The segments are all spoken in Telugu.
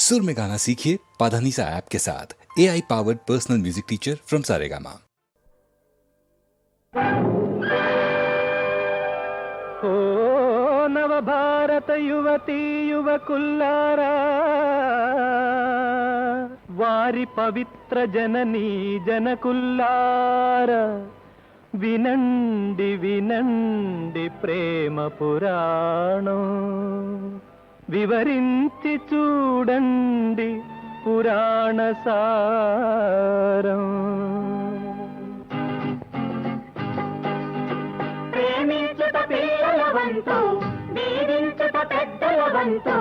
सुर में गाना सीखिए पाधानीसा ऐप के साथ। AI powered personal music teacher from Saregama. ओ नव भारत युवती युवकुल्लारा वारी पवित्र जननी जनकुल्लारा विनंडि विनंडि प्रेम पुराणं వివరించి చూడండి పురాణ సారం. ప్రేమించుట పిల్లల వంతు, దీవించుట పెద్దల వంతు.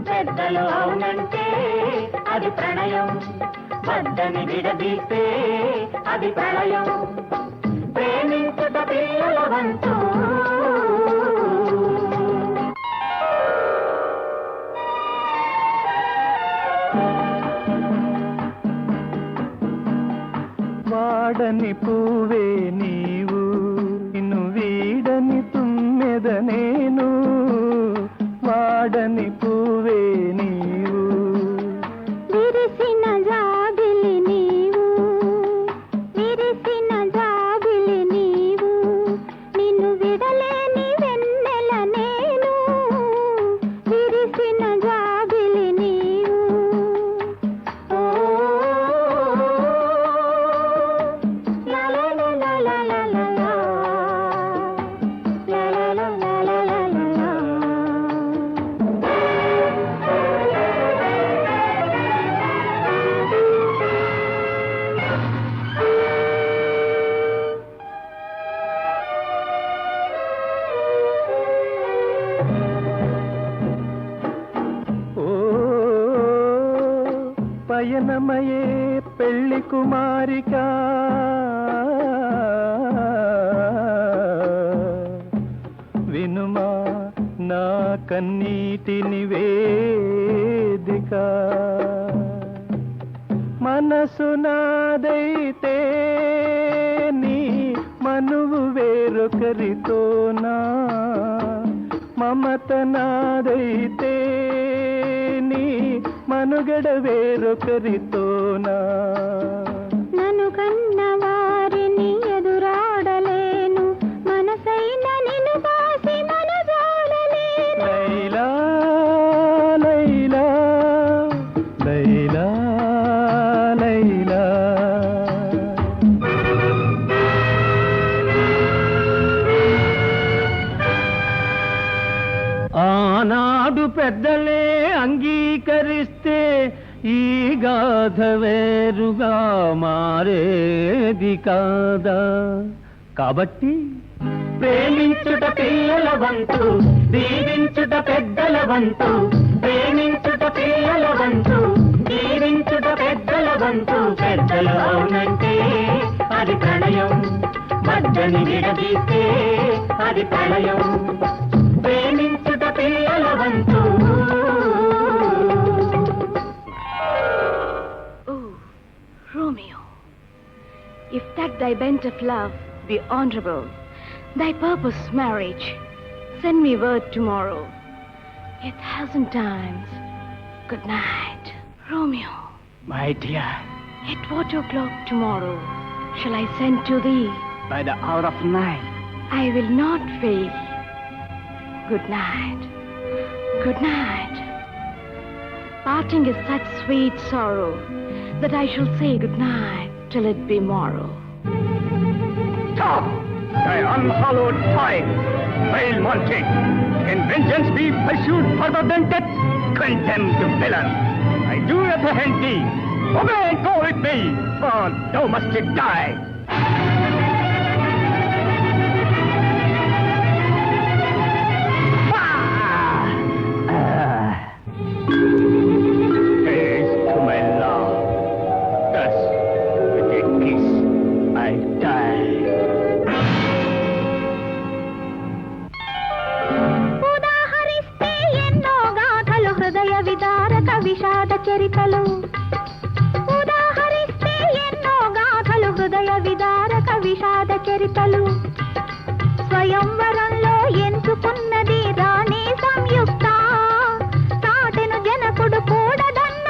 పెద్దలు అవునంటే అది ప్రణయం, వద్దని విడదీస్తే అది ప్రళయం. ప్రేమించుట పిల్లల వంతు. వాడని పువ్వే నీవు, నిన్ను వీడని తుమ్మెద నేను. వాడని పువ్వే నీవు, విరిసిన జాబిలి నీవు, విరిసిన జాబిలి నీవు. నిన్ను విడలేని వెన్నెల నేను, విరిసిన జాబిలి నీవు. పయనమయే పెళ్లి కుమారిక, వినుమా నా కన్నీటి నివేదిక. మనసు నాదైతే నీ మనువు వేరొకరితోనా, మమత నాదైతే నీ మనుగడ వేరొకరితోనా. నన్ను కన్న వారిని ఎదురాడలేను, మనసైన నిన్ను బాసి మనజాడలేను. లైలా లైలా లైలా లైలా. ఆనాడు పెద్దలే అంగీకరిస్తే ఈ గాథ వేరుగా మారేది కాదా. కాబట్టి ప్రేమించుట పిల్లల వంతు, దీవించుట పెద్దల వంతు. ప్రేమించుట పిల్లల వంతు, దీవించుట పెద్దల వంతు. పెద్దలు అవునంటే అది ప్రణయం, వద్దని విడదీస్తే అది ప్రళయం. ప్రేమించుట పిల్లల వంతు. Oh, Romeo, if that thy bent of love be honorable, thy purpose marriage, send me word tomorrow. 1,000 times good night, Romeo. My dear, At what o'clock tomorrow shall I send to thee? By the hour of 9. I will not fail. Good night, good night. Parting is such sweet sorrow that I shall say good night till it be morrow. Stop! Thy unhallowed fire! Vile wanting! Can vengeance be pursued further than death? Condemned villain! I do apprehend thee! Obey and go with me, for thou must die! Praise to my love. Thus, with a kiss, I die. ఉదాహరిస్తే ఎన్నో గాథలు, హృదయ విదారక విషాద చరితలు. ఉదాహరిస్తే ఎన్నో గాథలు, హృదయ విదారక విషాద చరితలు. స్వయంవరంలో ఎంచుకున్నది రాణి సంయుక్త, తాటెను జనకుడు కూడదన్న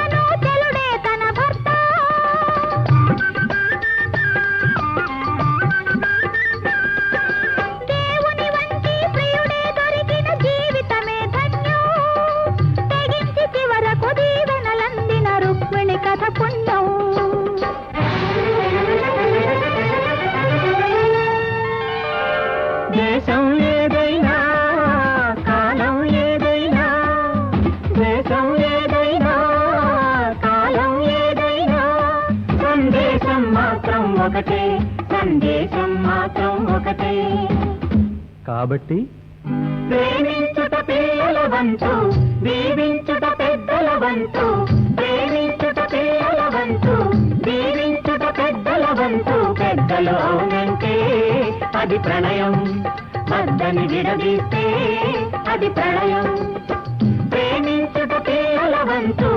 ఒకటే సందేశం మాత్రం ఒకటే. కాబట్టి ప్రేమించుట పిల్లల వంతు, దీవించుట పెద్దల వంతు. ప్రేమించుట పిల్లల వంతు, దీవించుట పెద్దల వంతు. పెద్దలు అవునంటే అది ప్రణయం, వద్దని విడదీస్తే అది ప్రళయం. ప్రేమించుట పిల్లల వంతు.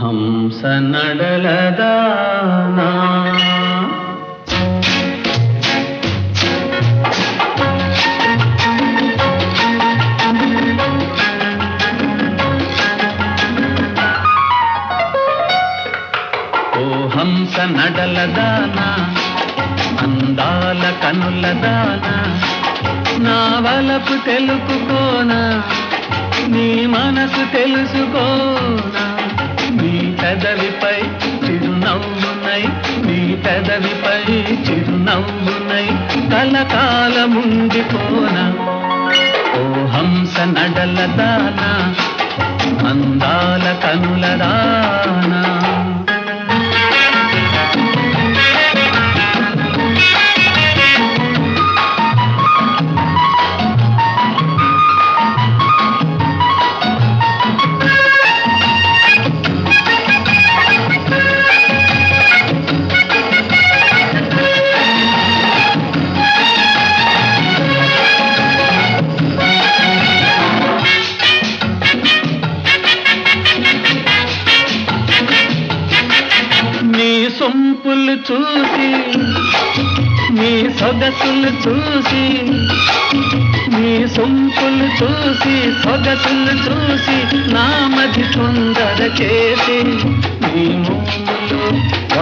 హంస నడలదానా ఓ హంస నడలదానా అందాల కనులదానా నా వలపు తెలుపుకోనా నీ మనసు తెలుసుకోనా నీ పెదవిపై చిరునవ్వునై నీ పెదవిపై చిరునవ్వునై కలకాలముండిపోనా ఓ హంస నడలదానా అందాల కనులదానా సొంపులు చూసి నీ సొగసులు చూసి నీ సొంపులు చూసి సొగసులు చూసి నా మది తొందర చేసి నీ మోములో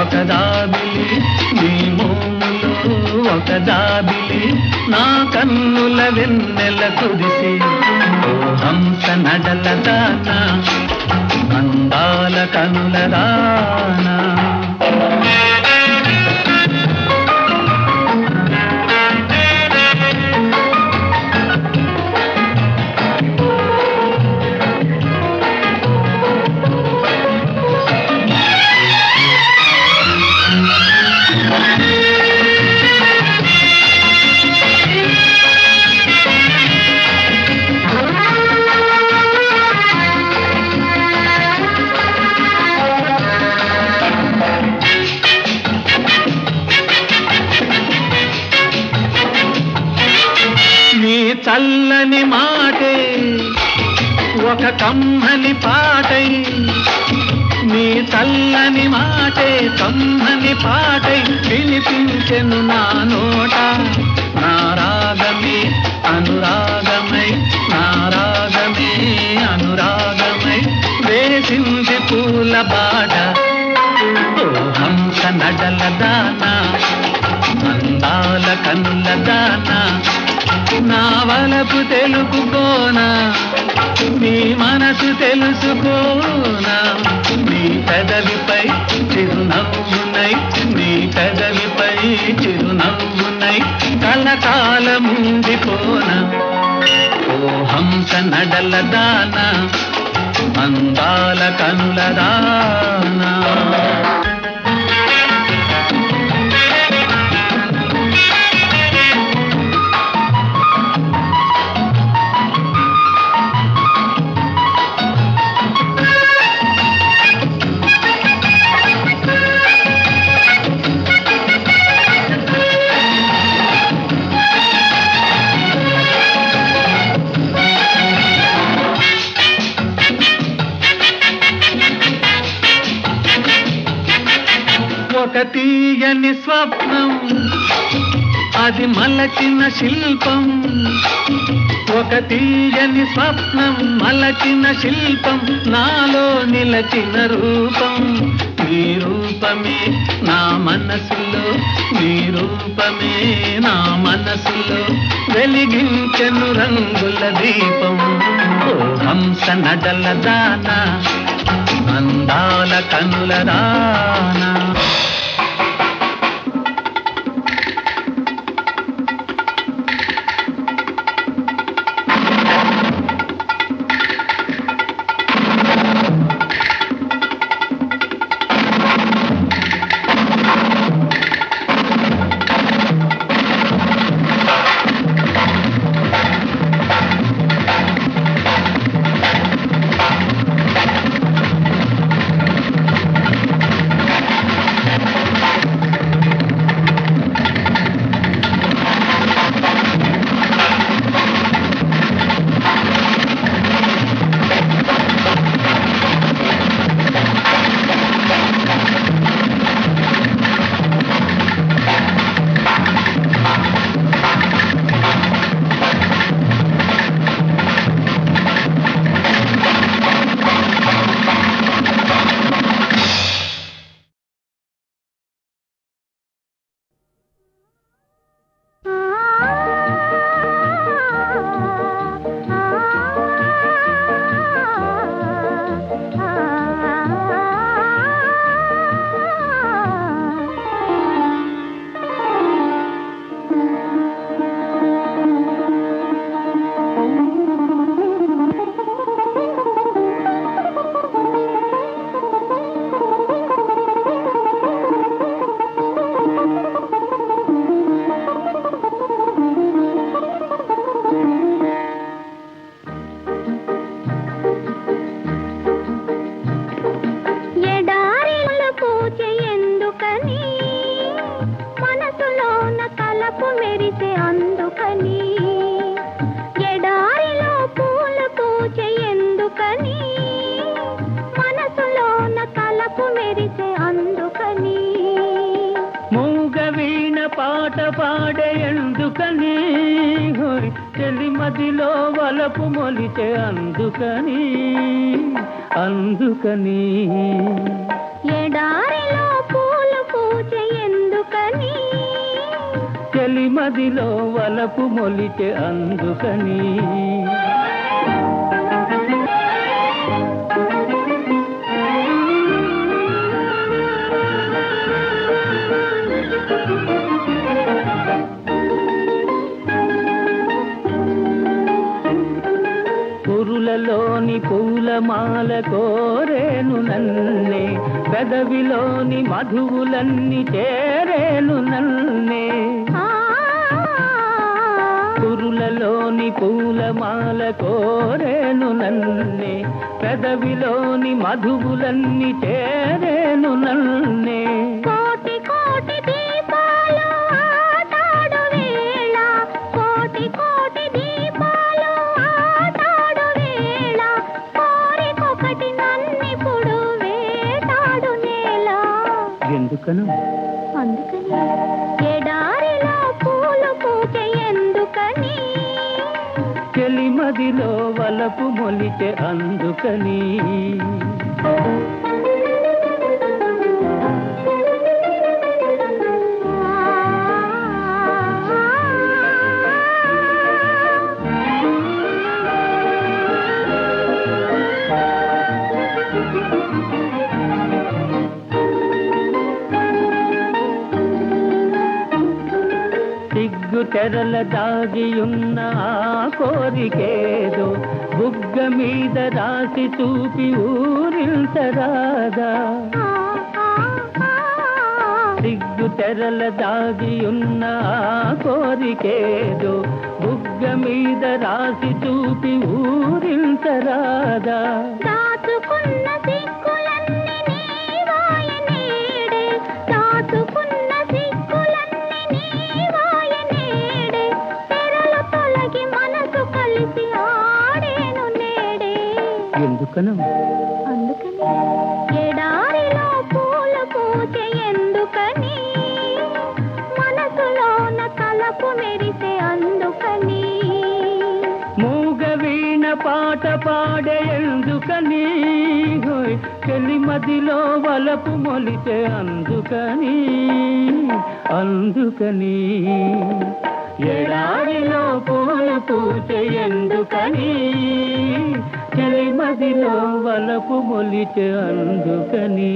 ఒక దాబిలి నీ మోములో ఒక దాబిలి నా కన్నుల వెన్నెల కురిసి ఓ హంస నడలదానా అందాల కనులదానా చల్లని మాటే ఒక కమ్మని పాటై నీ చల్లని మాటే కమ్మని పాటై వినిపించెను నా నోట నా రాగమే అనురాగమై నా రాగమే అనురాగమై వేసింది పూల బాట ఓ హంస నడలదానా అందాల కనులదానా నా వలపు తెలుపుకోనా నీ మనసు తెలుసుకోనా నీ పెదవిపై చిరునవ్వునై నీ పెదవిపై చిరునవ్వునై కలకాలముండిపోనా ఓ హంస నడలదానా అందాల కనులదానా ఒక తీయని స్వప్నం అది మలచిన శిల్పం ఒక తీయని స్వప్నం మలచిన శిల్పం నాలో నిలచిన రూపం నీ రూపమే నా మనసులో నీ రూపమే నా మనసులో వెలిగించెను రంగుల దీపం ఓ హంస నడలదానా అందాల కనులదానా మెరిసే అందుకని. మూగ వీణ పాట పాడే ఎందుకని, చెలిమదిలో వలపు మొలిచే అందుకని, అందుకని. ఎడారిలో పూలు పూచే ఎందుకని, చెలిమదిలో వలపు మొలిచే అందుకని. పురులలోని పూలమాల కోరేను నన్నే, పెదవిలోని మధువులన్నీ చేరేను నన్నే. పురులలోని పూలమాల కోరేను నన్నే, పెదవిలోని మధువులన్నీ చేరేను నన్నే. కోటి కోటి దీపాలు ఆటాడు వేళ, కోటి కోటి దీపాలు ఆటాడు వేళ, కోరికొకటి నన్నిప్పుడు వేటాడు నేల. ఎందుకను? అందుకని. ఎడారిలో పూలు పూచే ఎందుకని, చెలిమదిలో వలపు మొలిచే అందుకని. సిగ్గు తెరల దాగియున్న ఆ కోరికేదో బుగ్గ మీద రాసి చూపి ఊరించరాదా. సిగ్గు తెరల దాగియున్న ఆ కోరికేదో బుగ్గ మీద రాసి చూపి ఊరించరాదా. దాచుకున్న సిగ్గులన్నీ నీవాయ నేడే, దాచుకున్న సిగ్గులన్నీ నీవాయ నేడే, తెరలు తొలగి మనసు కలిసి ఆడేను నేడే. ఎందుకను? అందుకని. ఎడారిలో పూలు పూచే ఎందుకని, మనసులోన తలపు మెరిసే అందుకని. మూగ వీణ పాట పాడే ఎందుకని, చెలిమదిలో వలపు మొలిచే అందుకని, అందుకని. ఎడారిలో పూలు పూచే ఎందుకని, చెలిమదిలో వలపు మొలిచే అందుకని.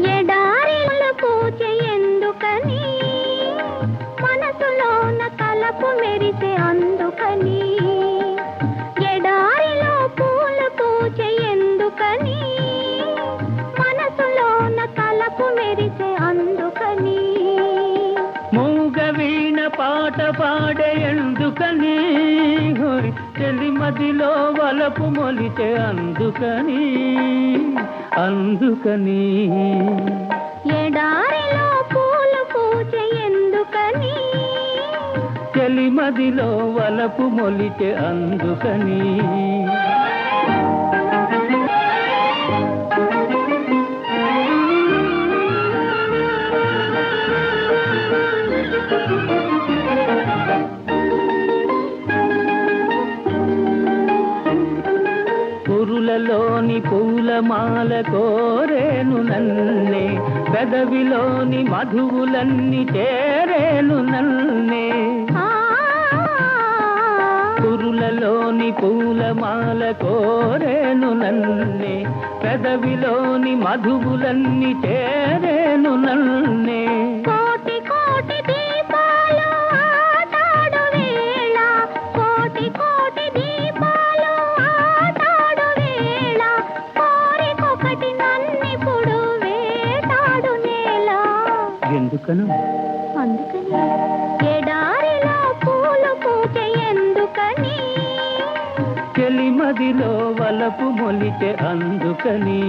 ఎడారిలో పూచే ఎందుకని, మనసులోన తలపు మెరిసే అందుకని. ఎడారిలో పూలు పూచే ఎందుకని, మనసులోన తలపు మెరిసే అందుకని. మూగ వీణ పాట పాడే ఎందుకని, చెలిమదిలో వలపు మొలిచే అందుకని, అందుకని. ఎడారిలో పూలు పూచే ఎందుకని, చెలిమదిలో వలపు మొలిచే అందుకని. పురులలోని పూలమాల కోరేను నన్నే, పెదవిలోని మధువులన్నీ చేరేను నన్నే. పురులలోని పూలమాల కోరేను నన్నే, పెదవిలోని మధువులన్నీ చేరేను నన్నే. వలపు మొలిచే అందుకని.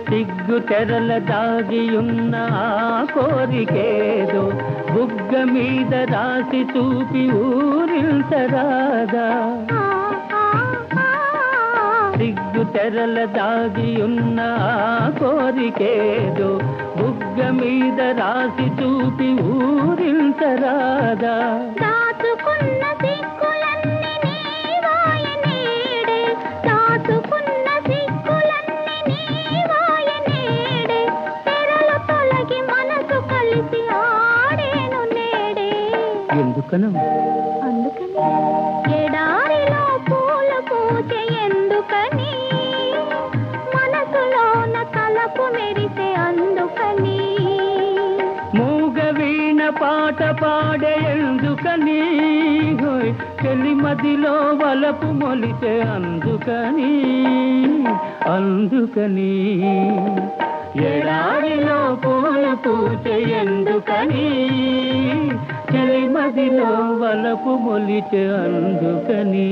సిగ్గు తెరల దాగియున్న ఆ కోరికేదో బుగ్గ మీద రాసి చూపి ఊరించరాదా. సిగ్గు తెరల దాగియున్న ఆ కోరికేదో బుగ్గ మీద రాసి చూపి ఊరించరాదా. దాచుకున్న సిగ్గులన్నీ నీవాయనేడే, దాచుకున్న సిగ్గులన్నీ నీవాయనేడే, తెరలు తొలగి మనసు కలిసి ఆడేను నేడే. ఎందుకను అందుకని ఎడారిలో పూలు పూచే ఎందుకని, మనసులోన తలపు మెరిసే అందుకని. మూగ వీణ పాట పాడే ఎందుకని, చెలిమదిలో వలపు మొలిచే అందుకని. అందుకని ఎడారిలో పూలు పూచే ఎందుకని, చెలిమదిలో వలపు మొలిచే అందుకని.